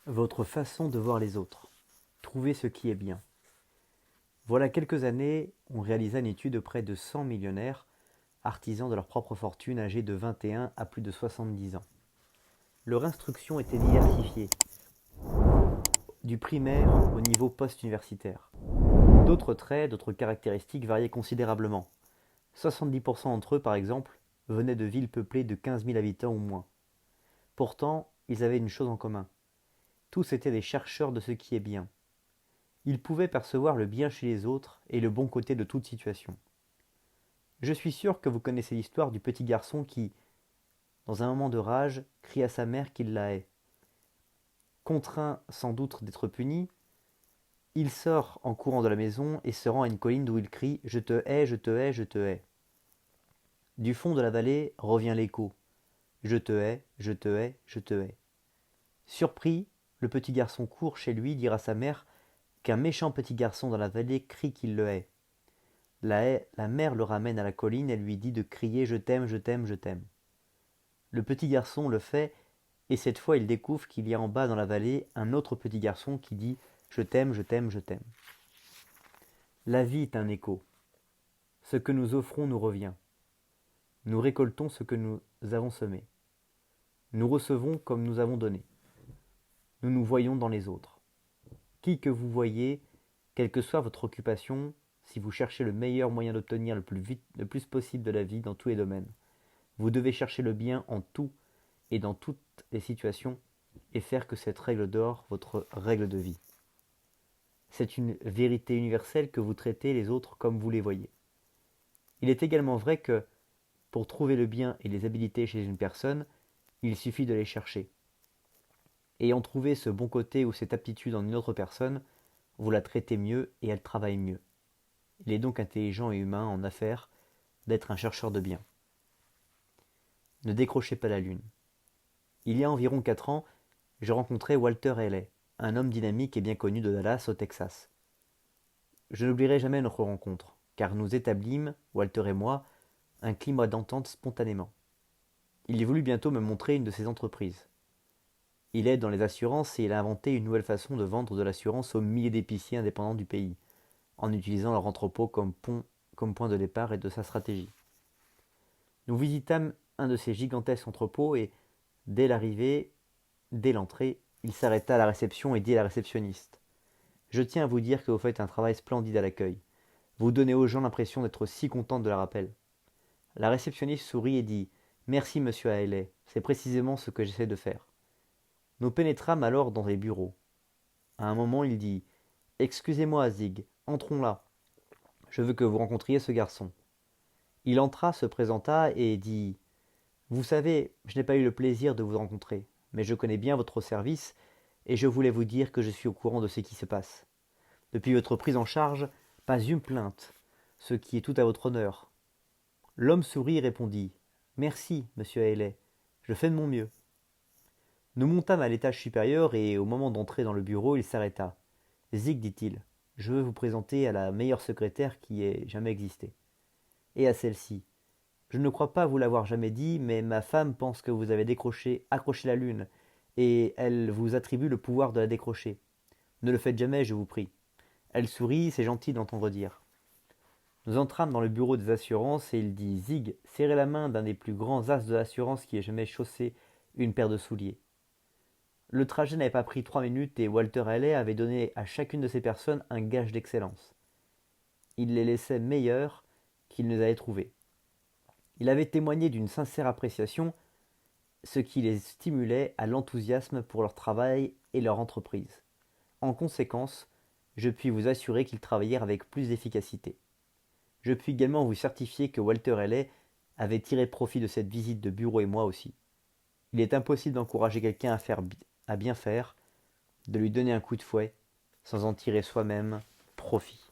Votre façon de voir les autres. Trouvez ce qui est bien. Voilà quelques années, on réalisa une étude auprès de 100 millionnaires, artisans de leur propre fortune âgés de 21 à plus de 70 ans. Leur instruction était diversifiée, du primaire au niveau post-universitaire. D'autres traits, d'autres caractéristiques variaient considérablement. 70% d'entre eux, par exemple, venaient de villes peuplées de 15 000 habitants ou moins. Pourtant, ils avaient une chose en commun. Tous étaient des chercheurs de ce qui est bien. Ils pouvaient percevoir le bien chez les autres et le bon côté de toute situation. Je suis sûr que vous connaissez l'histoire du petit garçon qui, dans un moment de rage, crie à sa mère qu'il la hait. Contraint sans doute d'être puni, il sort en courant de la maison et se rend à une colline d'où il crie « Je te hais, je te hais, je te hais ». Du fond de la vallée revient l'écho « Je te hais, je te hais, je te hais ». Surpris, le petit garçon court chez lui dire à sa mère qu'un méchant petit garçon dans la vallée crie qu'il le hait. La mère le ramène à la colline et lui dit de crier « Je t'aime, je t'aime, je t'aime ». Le petit garçon le fait, et cette fois il découvre qu'il y a en bas dans la vallée un autre petit garçon qui dit « Je t'aime, je t'aime, je t'aime ». La vie est un écho. Ce que nous offrons nous revient. Nous récoltons ce que nous avons semé. Nous recevons comme nous avons donné. Nous nous voyons dans les autres. Qui que vous voyez, quelle que soit votre occupation, si vous cherchez le meilleur moyen d'obtenir le plus vite, le plus possible de la vie dans tous les domaines, vous devez chercher le bien en tout et dans toutes les situations et faire que cette règle d'or votre règle de vie. C'est une vérité universelle que vous traitez les autres comme vous les voyez. Il est également vrai que, pour trouver le bien et les habiletés chez une personne, il suffit de les chercher. Ayant trouvé ce bon côté ou cette aptitude en une autre personne, vous la traitez mieux et elle travaille mieux. Il est donc intelligent et humain en affaires d'être un chercheur de bien. Ne décrochez pas la lune. Il y a environ 4 ans, je rencontrai Walter Haley, un homme dynamique et bien connu de Dallas au Texas. Je n'oublierai jamais notre rencontre, car nous établîmes, Walter et moi, un climat d'entente spontanément. Il voulut bientôt me montrer une de ses entreprises. Il est dans les assurances et il a inventé une nouvelle façon de vendre de l'assurance aux milliers d'épiciers indépendants du pays, en utilisant leur entrepôt comme point de départ et de sa stratégie. Nous visitâmes un de ces gigantesques entrepôts et, dès l'entrée, il s'arrêta à la réception et dit à la réceptionniste: Je tiens à vous dire que vous faites un travail splendide à l'accueil. Vous donnez aux gens l'impression d'être si contents de leur appel. La réceptionniste sourit et dit: Merci, monsieur Haley, c'est précisément ce que j'essaie de faire. Nous pénétrâmes alors dans les bureaux. À un moment, il dit: Excusez-moi, Zig, entrons là. Je veux que vous rencontriez ce garçon. Il entra, se présenta et dit: Vous savez, je n'ai pas eu le plaisir de vous rencontrer, mais je connais bien votre service et je voulais vous dire que je suis au courant de ce qui se passe. Depuis votre prise en charge, pas une plainte, ce qui est tout à votre honneur. L'homme sourit et répondit: Merci, monsieur Haley, je fais de mon mieux. Nous montâmes à l'étage supérieur et au moment d'entrer dans le bureau, il s'arrêta. Zig, dit-il, je veux vous présenter à la meilleure secrétaire qui ait jamais existé. Et à celle-ci. Je ne crois pas vous l'avoir jamais dit, mais ma femme pense que vous avez accroché la lune, et elle vous attribue le pouvoir de la décrocher. Ne le faites jamais, je vous prie. Elle sourit, c'est gentil d'entendre dire. Nous entrâmes dans le bureau des assurances et il dit: Zig, serrez la main d'un des plus grands as de l'assurance qui ait jamais chaussé une paire de souliers. Le trajet n'avait pas pris 3 minutes et Walter Haley avait donné à chacune de ces personnes un gage d'excellence. Il les laissait meilleures qu'il ne les avait trouvées. Il avait témoigné d'une sincère appréciation, ce qui les stimulait à l'enthousiasme pour leur travail et leur entreprise. En conséquence, je puis vous assurer qu'ils travaillèrent avec plus d'efficacité. Je puis également vous certifier que Walter Haley avait tiré profit de cette visite de bureau et moi aussi. Il est impossible d'encourager quelqu'un à bien faire, de lui donner un coup de fouet, sans en tirer soi-même profit.